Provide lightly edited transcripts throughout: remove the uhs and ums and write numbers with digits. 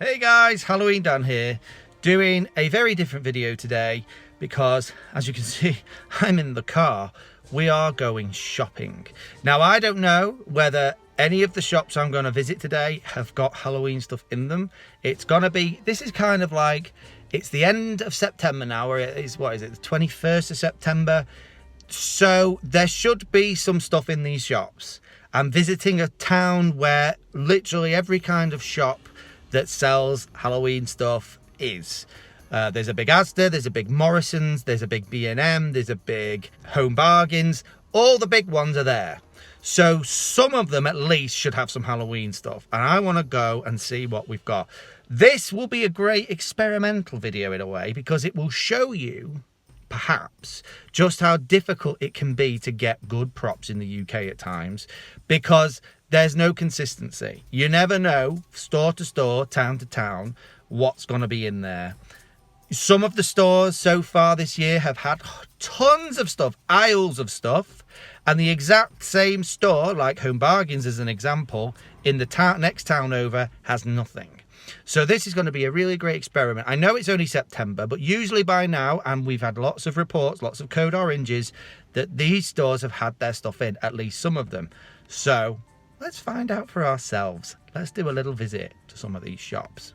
Hey guys, Halloween Dan here, doing a very different video today because, as you can see, I'm in the car. We are going shopping. Now, I don't know whether any of the shops I'm going to visit today have got Halloween stuff in them. It's going to be, this is kind of like, it's the end of September now, or it is, what is it, the 21st of September. So there should be some stuff in these shops. I'm visiting a town where literally every kind of shop that sells Halloween stuff is. There's a big Asda, there's a big Morrisons, there's a big B&M, there's a big Home Bargains. All the big ones are there. So some of them at least should have some Halloween stuff. And I want to go and see what we've got. This will be a great experimental video in a way, because it will show you perhaps just how difficult it can be to get good props in the UK at times, because there's no consistency. You never know, store to store, town to town, what's going to be in there. Some of the stores so far this year have had tons of stuff, aisles of stuff, and the exact same store, like Home Bargains as an example, in the next town over has nothing. So this is going to be a really great experiment. I know it's only September, but usually by now, and we've had lots of reports, lots of code oranges, that these stores have had their stuff in, at least some of them. So let's find out for ourselves. Let's do a little visit to some of these shops.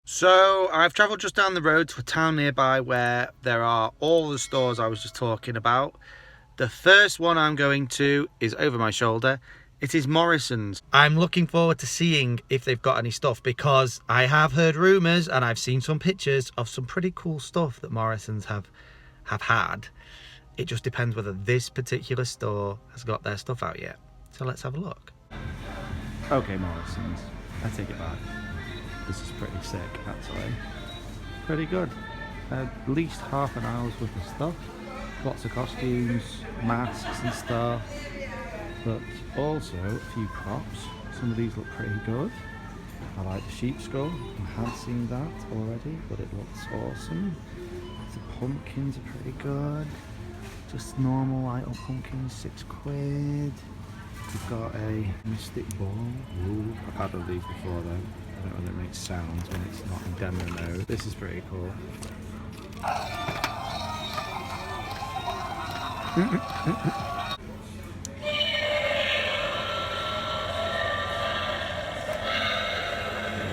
So I've travelled just down the road to a town nearby where there are all the stores I was just talking about. The first one I'm going to is over my shoulder. It is Morrisons. I'm looking forward to seeing if they've got any stuff, because I have heard rumours and I've seen some pictures of some pretty cool stuff that Morrisons have had. It just depends whether this particular store has got their stuff out yet. So let's have a look. Okay, Morrisons, I take it back. This is pretty sick, actually. Pretty good. At least half an hour's worth of stuff. Lots of costumes, masks and stuff. But also a few props. Some of these look pretty good. I like the sheep skull. I had seen that already, but it looks awesome. The pumpkins are pretty good. Just normal little pumpkins, £6. We've got a mystic ball. Ooh, I've had one of these before though. I don't know whether it makes sounds when it's not in demo mode. This is pretty cool.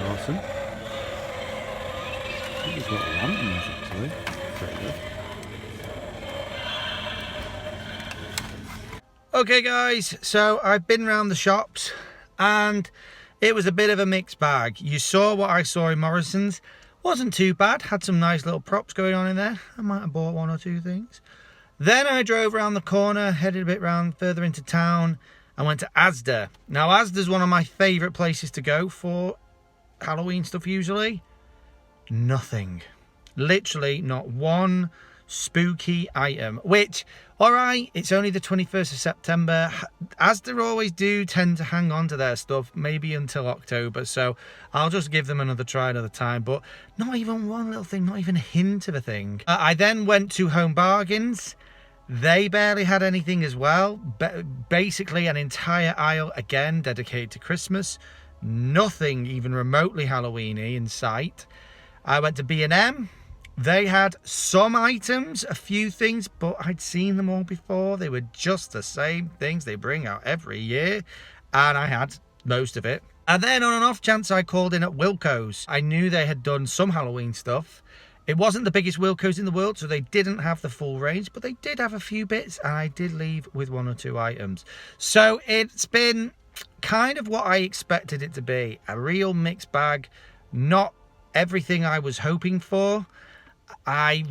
Awesome. These little lanterns actually. Pretty good. Okay guys, so I've been around the shops and it was a bit of a mixed bag. You saw what I saw in Morrisons. Wasn't too bad, had some nice little props going on in there. I might have bought one or two things. Then I drove around the corner, headed a bit round further into town, and went to Asda. Now Asda's one of my favourite places to go for Halloween stuff usually. Nothing. Literally not one spooky item, which, alright, it's only the 21st of September. Asda always do tend to hang on to their stuff, maybe until October, so I'll just give them another try another time. But not even one little thing, not even a hint of a thing. I then went to Home Bargains. They barely had anything as well. Basically an entire aisle again dedicated to Christmas. Nothing even remotely Halloween-y in sight. I went to B&M. They had some items, a few things, but I'd seen them all before. They were just the same things they bring out every year, and I had most of it. And then on an off chance, I called in at Wilko's. I knew they had done some Halloween stuff. It wasn't the biggest Wilko's in the world, so they didn't have the full range, but they did have a few bits, and I did leave with one or two items. So it's been kind of what I expected it to be. A real mixed bag, not everything I was hoping for. And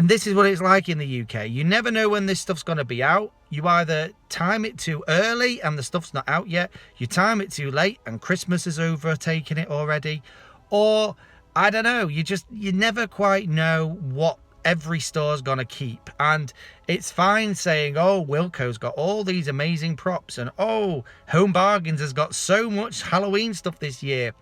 this is what it's like in the UK. You never know when this stuff's going to be out. You either time it too early and the stuff's not out yet. You time it too late and Christmas has overtaken it already. Or, I don't know, you never quite know what every store's gonna keep. And it's fine saying, oh, Wilko's got all these amazing props, and oh, Home Bargains has got so much Halloween stuff this year.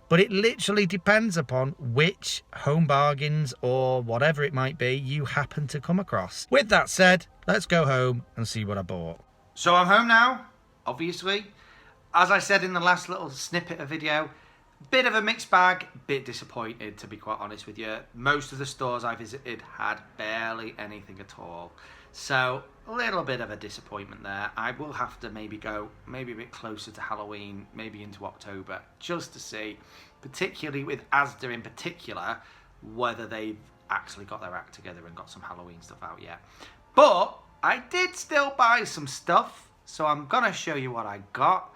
But it literally depends upon which Home Bargains or whatever it might be you happen to come across. With that said, let's go home and see what I bought. So I'm home now, obviously. As I said in the last little snippet of video, bit of a mixed bag, bit disappointed to be quite honest with you. Most of the stores I visited had barely anything at all. So a little bit of a disappointment there. I will have to maybe go a bit closer to Halloween, maybe into October, just to see, particularly with Asda in particular, whether they've actually got their act together and got some Halloween stuff out yet. But I did still buy some stuff, so I'm gonna show you what I got.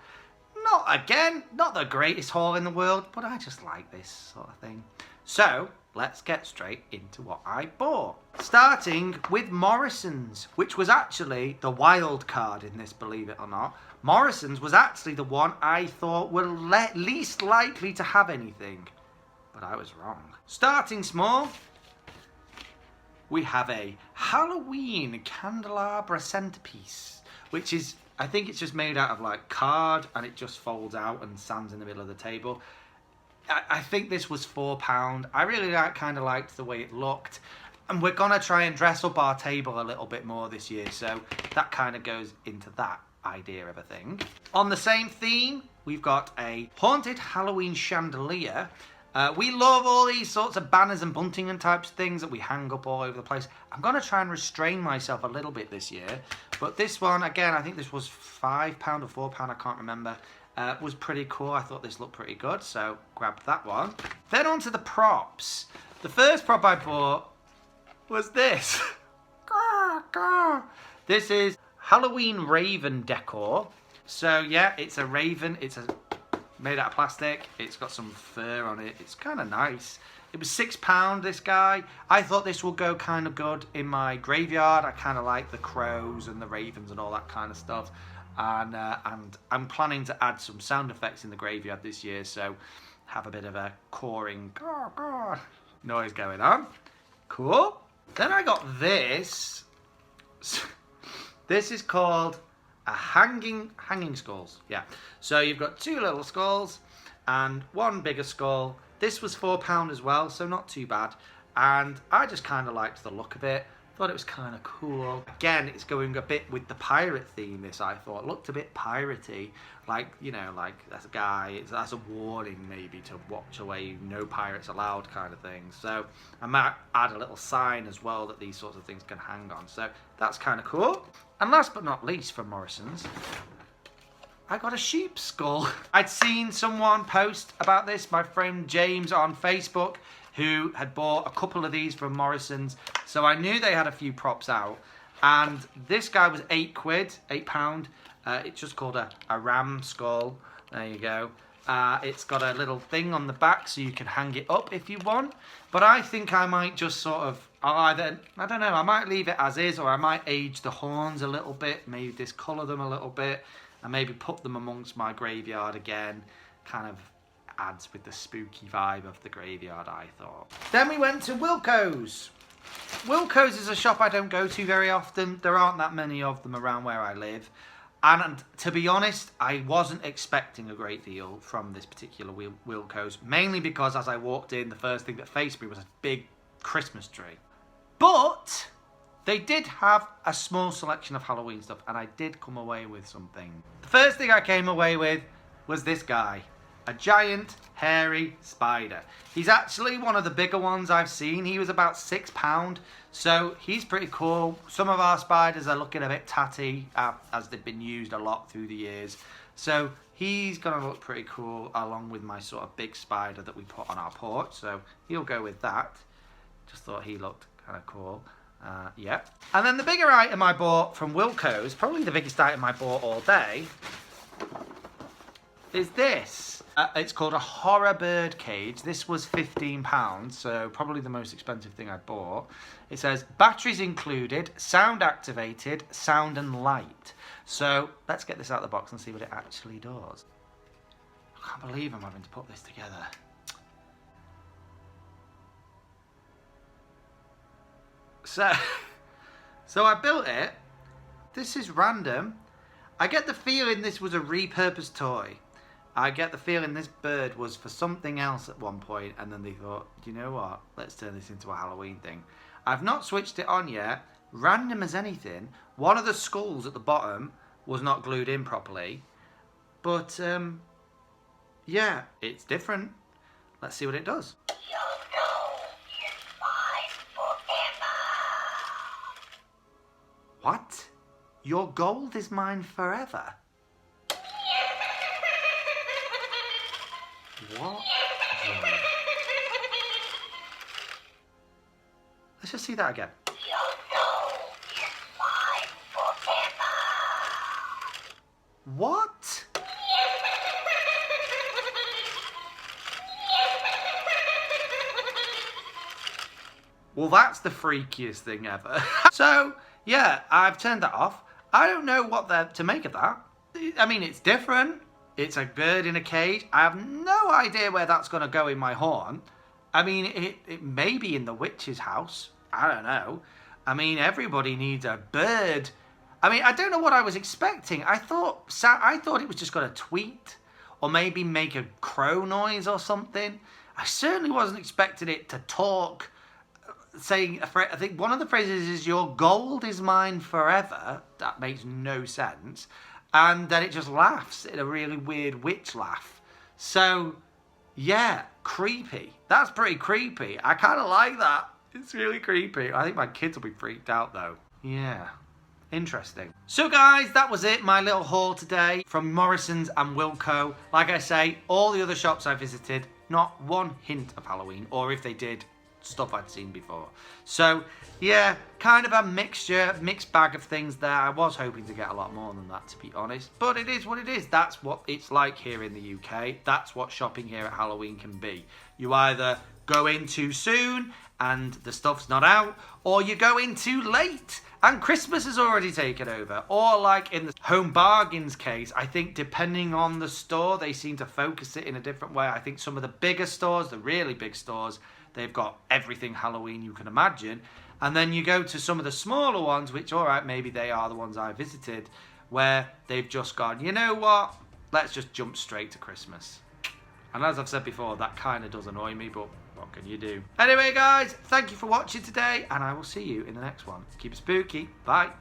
Not the greatest haul in the world, but I just like this sort of thing. So let's get straight into what I bought. Starting with Morrisons, which was actually the wild card in this, believe it or not. Morrisons was actually the one I thought were least likely to have anything, but I was wrong. Starting small, we have a Halloween candelabra centerpiece, which is, I think it's just made out of like card, and it just folds out and stands in the middle of the table. I think this was £4. I really kind of liked the way it looked, and we're gonna try and dress up our table a little bit more this year, so that kind of goes into that idea of a thing. On the same theme, we've got a haunted Halloween chandelier. We love all these sorts of banners and bunting and types of things that we hang up all over the place. I'm going to try and restrain myself a little bit this year. But this one, again, I think this was £5 or £4, I can't remember. Was pretty cool. I thought this looked pretty good, so grabbed that one. Then on to the props. The first prop I bought was this. This is Halloween raven decor. So yeah, it's a raven. It's made out of plastic. It's got some fur on it. It's kind of nice. It was £6, this guy. I thought this will go kind of good in my graveyard. I kind of like the crows and the ravens and all that kind of stuff. And I'm planning to add some sound effects in the graveyard this year, so have a bit of a cawing noise going on. Cool. Then I got this. This is called a hanging skulls. Yeah. So you've got two little skulls and one bigger skull. This was £4 as well, so not too bad. And I just kind of liked the look of it. Thought it was kind of cool. Again, it's going a bit with the pirate theme, this, I thought. It looked a bit piratey. Like, you know, like that's a guy, that's a warning maybe to watch away, no pirates allowed kind of thing. So I might add a little sign as well that these sorts of things can hang on. So that's kind of cool. And last but not least from Morrisons, I got a sheep skull. I'd seen someone post about this, my friend James on Facebook, who had bought a couple of these from Morrisons. So I knew they had a few props out. And this guy was £8. It's just called a ram skull. There you go. It's got a little thing on the back so you can hang it up if you want. But I think I might just sort of, I don't know, I might leave it as is, or I might age the horns a little bit, maybe discolour them a little bit, and maybe put them amongst my graveyard again. Kind of adds with the spooky vibe of the graveyard, I thought. Then we went to Wilko's. Wilko's is a shop I don't go to very often. There aren't that many of them around where I live. And to be honest, I wasn't expecting a great deal from this particular Wilko's, mainly because as I walked in, the first thing that faced me was a big Christmas tree. But they did have a small selection of Halloween stuff, and I did come away with something. The first thing I came away with was this guy. A giant, hairy spider. He's actually one of the bigger ones I've seen. He was about £6, so he's pretty cool. Some of our spiders are looking a bit tatty, as they've been used a lot through the years. So he's gonna look pretty cool, along with my sort of big spider that we put on our porch. So he'll go with that. Just thought he looked kind of cool. Yeah. And then the bigger item I bought from Wilko's, probably the biggest item I bought all day, is this. It's called a horror bird cage. This was £15, so probably the most expensive thing I bought. It says batteries included, sound activated, sound and light. So let's get this out of the box and see what it actually does. I can't believe I'm having to put this together. So I built it. This is random. I get the feeling this was a repurposed toy. I get the feeling this bird was for something else at one point, and then they thought, you know what, let's turn this into a Halloween thing. I've not switched it on yet. Random as anything. One of the skulls at the bottom was not glued in properly. But, yeah, it's different. Let's see what it does. What? Your gold is mine forever? What? Let's just see that again. Your gold is mine forever. What? Well, that's the freakiest thing ever. So, yeah, I've turned that off. I don't know what to make of that. I mean, it's different. It's a bird in a cage. I have no idea where that's going to go in my horn. I mean, it may be in the witch's house. I don't know. I mean, everybody needs a bird. I mean, I don't know what I was expecting. I thought it was just going to tweet or maybe make a crow noise or something. I certainly wasn't expecting it to talk, saying, I think one of the phrases is, your gold is mine forever. That makes no sense. And then it just laughs in a really weird witch laugh. So, yeah, creepy. That's pretty creepy. I kind of like that. It's really creepy. I think my kids will be freaked out though. Yeah, interesting. So guys, that was it. My little haul today from Morrisons and Wilko. Like I say, all the other shops I visited, not one hint of Halloween. Or if they did, stuff I'd seen before. So yeah, kind of a mixed bag of things there. I was hoping to get a lot more than that, to be honest, but it is what it is. That's what it's like here in the UK. That's what shopping here at Halloween can be. You either go in too soon and the stuff's not out, or you go in too late and Christmas has already taken over. Or like in the Home Bargains case, I think depending on the store, they seem to focus it in a different way. I think some of the bigger stores, the really big stores, they've got everything Halloween you can imagine. And then you go to some of the smaller ones, which, all right, maybe they are the ones I visited, where they've just gone, you know what, let's just jump straight to Christmas. And as I've said before, that kind of does annoy me, but what can you do? Anyway, guys, thank you for watching today, and I will see you in the next one. Keep it spooky. Bye.